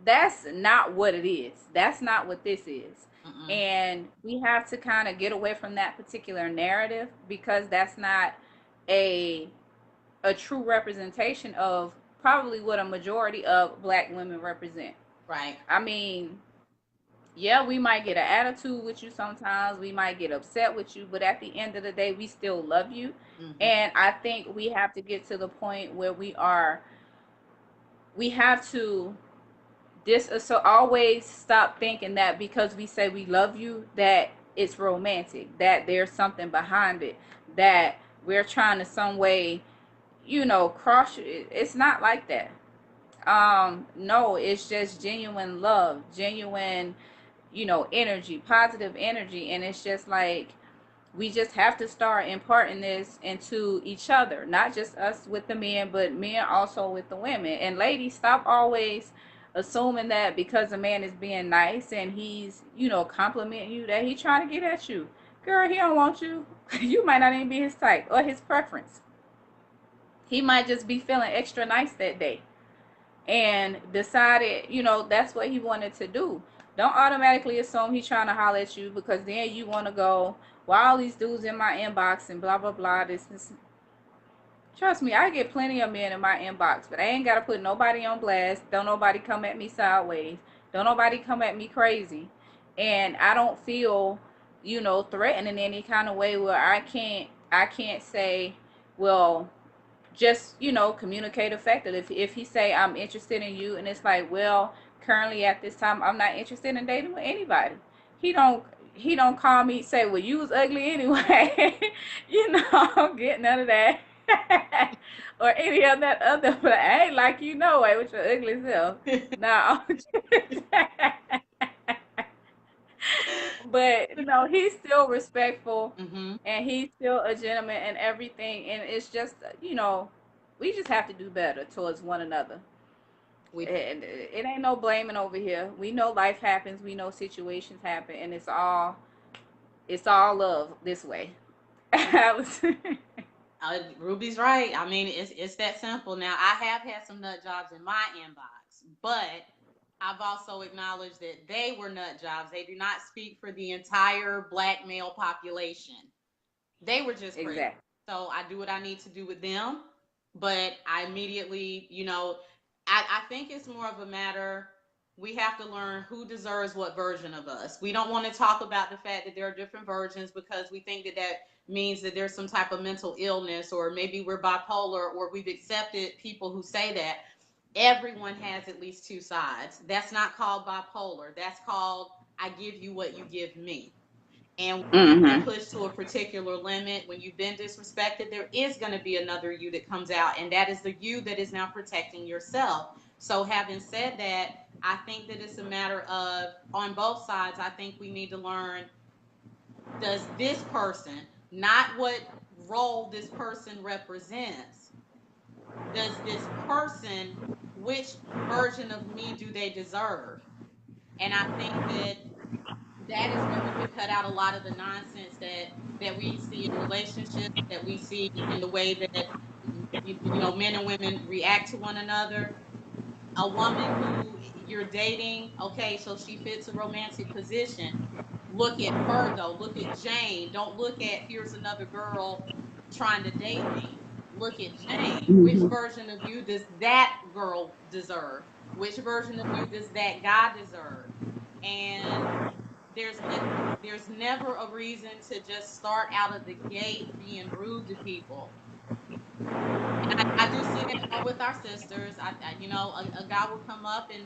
That's not what it is. That's not what this is. Mm-mm. And we have to kind of get away from that particular narrative because that's not a a true representation of probably what a majority of black women represent. Right. I mean, Yeah, we might get an attitude with you sometimes. We might get upset with you, but at the end of the day, we still love you. Mm-hmm. And I think we have to get to the point where we have to so always stop thinking that because we say we love you, that it's romantic, that there's something behind it, that we're trying to some way, cross you. It's not like that. No, it's just genuine love, genuine, energy, positive energy. And it's just like we just have to start imparting this into each other, not just us with the men, but men also with the women. And ladies, stop always assuming that because a man is being nice and he's, complimenting you, that he's trying to get at you. Girl, he don't want you. You might not even be his type or his preference. He might just be feeling extra nice that day and decided, that's what he wanted to do. Don't automatically assume he's trying to holler at you, because then you want to go, why all these dudes in my inbox and blah blah blah. This. Trust me, I get plenty of men in my inbox, but I ain't gotta put nobody on blast. Don't nobody come at me sideways. Don't nobody come at me crazy, and I don't feel, threatened in any kind of way where I can't say, well, just, communicate effectively. If he say I'm interested in you, and it's like, well, currently at this time I'm not interested in dating with anybody. He don't call me say, well, you was ugly anyway. I don't get none of that. Or any of that other, but I ain't like, way with your ugly self. No. But he's still respectful, Mm-hmm. and he's still a gentleman and everything. And it's just, we just have to do better towards one another. We And it ain't no blaming over here. We know life happens. We know situations happen, and it's all love this way. Ruby's right. I mean, it's that simple. Now, I have had some nut jobs in my inbox, but I've also acknowledged that they were nut jobs. They do not speak for the entire black male population. They were just crazy. Exactly. So I do what I need to do with them, but I immediately, I think it's more of a matter, we have to learn who deserves what version of us. We don't want to talk about the fact that there are different versions, because we think that that means that there's some type of mental illness, or maybe we're bipolar, or we've accepted people who say that. Everyone has at least two sides. That's not called bipolar. That's called, I give you what you give me. And when you've been Mm-hmm. pushed to a particular limit, when you've been disrespected, there is going to be another you that comes out. And that is the you that is now protecting yourself. So, having said that, I think that it's a matter of, on both sides, I think we need to learn, does this person, not what role this person represents, does this person, which version of me do they deserve? And I think that that is where we can cut out a lot of the nonsense that we see in relationships, that we see in the way that men and women react to one another. A woman who you're dating, okay, so she fits a romantic position. Look at her though. Look at Jane. Don't look at, here's another girl trying to date me. Look at Jane. Which Mm-hmm. version of you does that girl deserve? Which version of you does that guy deserve? And there's there's never a reason to just start out of the gate being rude to people. And I do see that more with our sisters. A guy will come up and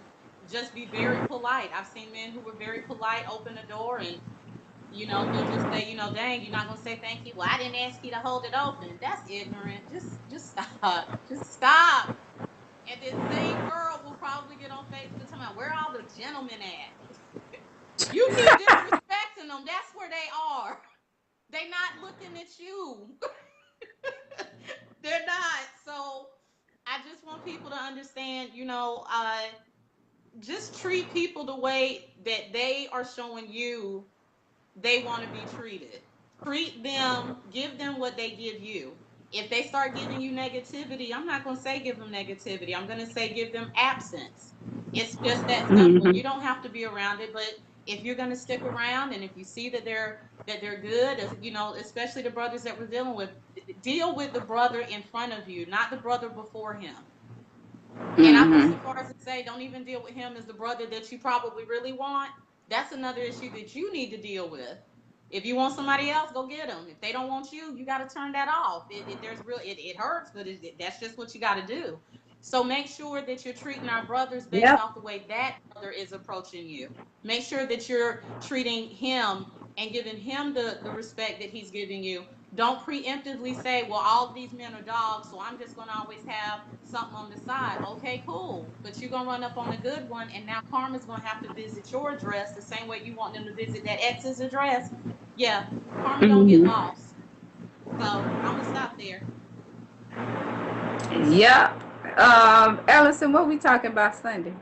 just be very polite. I've seen men who were very polite open the door, and he'll just say, dang, you're not gonna say thank you. Well, I didn't ask you to hold it open. That's ignorant. Just stop. Just stop. And this same girl will probably get on Facebook talking about, where all the gentlemen at? You keep disrespecting them. That's where they are. They not looking at you. They're not. So I just want people to understand, just treat people the way that they are showing you they want to be treated. Treat them, give them what they give you. If they start giving you negativity, I'm not going to say give them negativity. I'm going to say give them absence. It's just that simple. Mm-hmm. You don't have to be around it, but if you're going to stick around, and if you see that they're good, especially the brothers that we're dealing with, deal with the brother in front of you, not the brother before him. And I go so Mm-hmm. far as to say, don't even deal with him as the brother that you probably really want. That's another issue that you need to deal with. If you want somebody else, go get them. If they don't want you, you got to turn that off. It hurts, but that's just what you got to do. So make sure that you're treating our brothers based Yep. off the way that brother is approaching you. Make sure that you're treating him and giving him the respect that he's giving you. Don't preemptively say, well, all of these men are dogs, so I'm just going to always have something on the side. Okay, cool. But you're going to run up on a good one, and now Karma's going to have to visit your address the same way you want them to visit that ex's address. Yeah, Karma don't get Hmm. lost. So I'm going to stop there. Yep. Allison, what we talking about Sunday?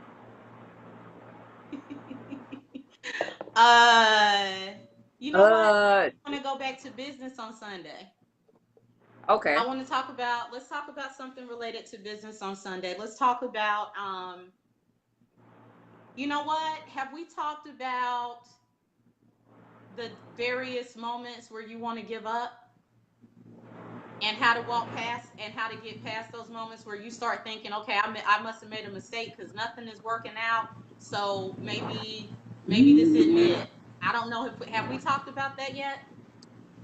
uh, you know what? Uh, I want to go back to business on Sunday. okay. I want to talk about, let's talk about something related to business on Sunday. Let's talk about, you know what? Have we talked about the various moments where you want to give up and how to walk past and how to get past those moments where you start thinking, okay, I must have made a mistake because nothing is working out. So maybe this isn't it. I don't know. Have we talked about that yet?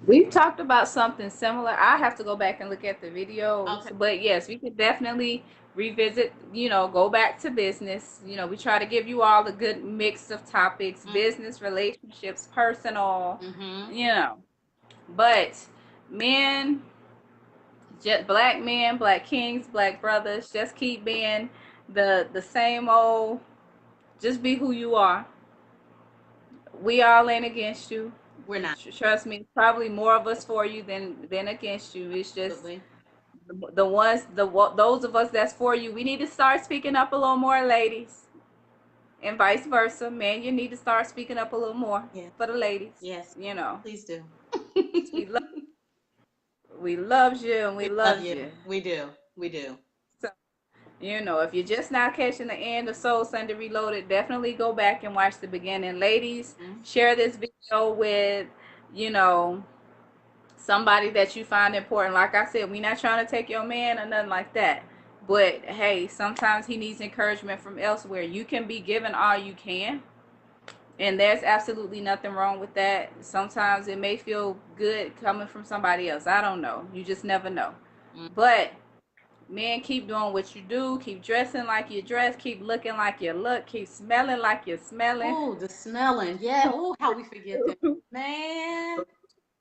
We've talked about something similar. I have to go back and look at the Okay. videos, but yes, we could definitely revisit, go back to business. We try to give you all the good mix of topics, business, relationships, personal, Mm-hmm. you know. But men, just black men, black kings, black brothers, just keep being the same old, just be who you are. We all ain't against you. We're not. Trust me, probably more of us for you than against you. It's just Absolutely. the ones those of us that's for you. We need to start speaking up a little more, ladies, and vice versa. Man, you need to start speaking up a little more Yeah. for the ladies. Yes. You know, Please do. we love we loves you and we We love loves you. you. We do. We do. So if you're just now catching the end of Soul Sunday Reloaded, definitely go back and watch the beginning. Ladies, Mm-hmm. share this video with you know somebody that you find important. Like I said, we're not trying to take your man or nothing like that. But hey, sometimes he needs encouragement from elsewhere. You can be given all you can, and there's absolutely nothing wrong with that. Sometimes it may feel good coming from somebody else. I don't know. You just never know. But men, keep doing what you do. Keep dressing like you dress. Keep looking like you look. Keep smelling like you're smelling. Oh, the smelling. Yeah. Oh, how we forget that. Man. Take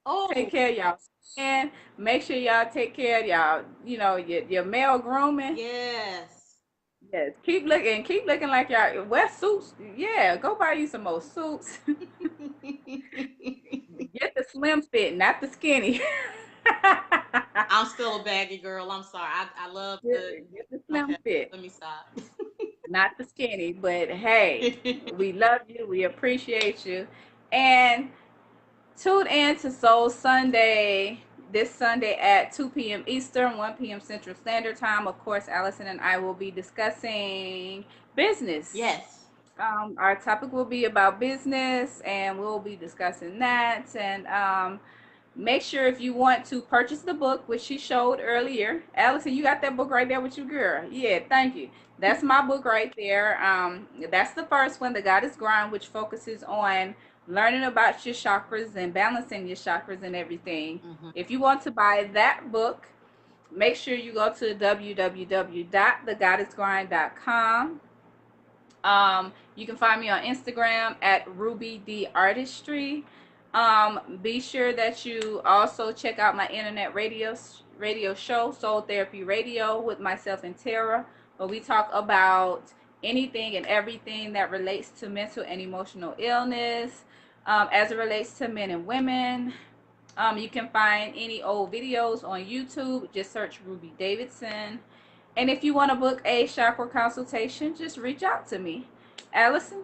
Oh, care of y'all skin. Make sure y'all take care of y'all, your male grooming. yes. Yes, keep looking like y'all wear suits. Yeah, go buy you some more suits. Get the slim fit, not the skinny. I'm still a baggy girl. I'm sorry. I love the. Get the slim Okay, fit, let me stop. not the skinny. But hey, we love you. We appreciate you. And tune in to Soul Sunday this Sunday at 2 p.m. Eastern, 1 p.m. Central Standard Time. Of course, Allison and I will be discussing business. Yes. Our topic will be about business, and we'll be discussing that. And make sure if you want to purchase the book, which she showed earlier. Allison, you got that book right there with you, girl. Yeah, thank you. That's my book right there. That's the first one, The Goddess Grind, which focuses on learning about your chakras and balancing your chakras and everything. Mm-hmm. If you want to buy that book, make sure you go to www.thegoddessgrind.com. You can find me on Instagram at Ruby D Artistry. Be sure that you also check out my internet radio show, Soul Therapy Radio, with myself and Tara, where we talk about anything and everything that relates to mental and emotional illness, as it relates to men and women. You can find any old videos on YouTube. Just search Ruby Davidson. And if you want to book a chakra consultation, just reach out to me. Allison?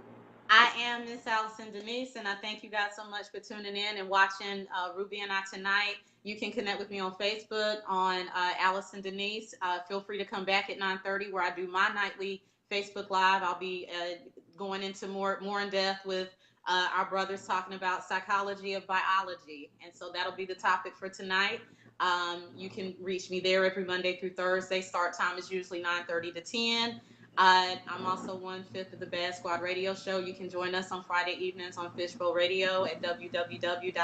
I am Miss Allison Denise, and I thank you guys so much for tuning in and watching Ruby and I tonight. You can connect with me on Facebook on Allison Denise. Feel free to come back at 9:30 where I do my nightly Facebook Live. I'll be going into more in depth with our brothers talking about psychology of biology, and so that'll be the topic for tonight. You can reach me there every Monday through Thursday. Start time is usually 9:30 to 10. I'm also 1/5 of the Bad Squad Radio Show. You can join us on Friday evenings on Fishbowl Radio at www.fbrn.us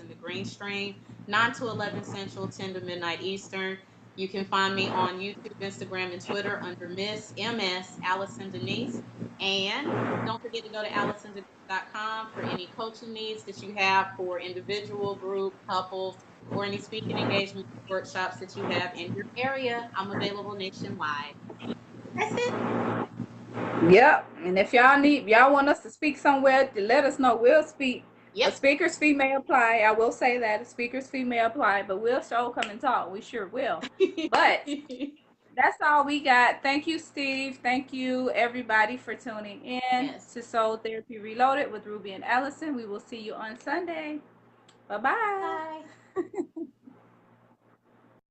in the green stream, 9 to 11 Central, 10 to midnight Eastern. You can find me on YouTube, Instagram, and Twitter under Miss MS Allison Denise. And don't forget to go to AllisonDenise.com for any coaching needs that you have for individual, group, couples, or any speaking engagement workshops that you have in your area. I'm available nationwide. That's it. Yep. And if y'all want us to speak somewhere, let us know. We'll speak. A Yep. speaker's fee may apply. I will say that a speaker's fee may apply, but we'll sure come and talk. We sure will. But that's all we got. Thank you, Steve. Thank you, everybody, for tuning in Yes. to Soul Therapy Reloaded with Ruby and Allison. We will see you on Sunday. Bye-bye. Bye.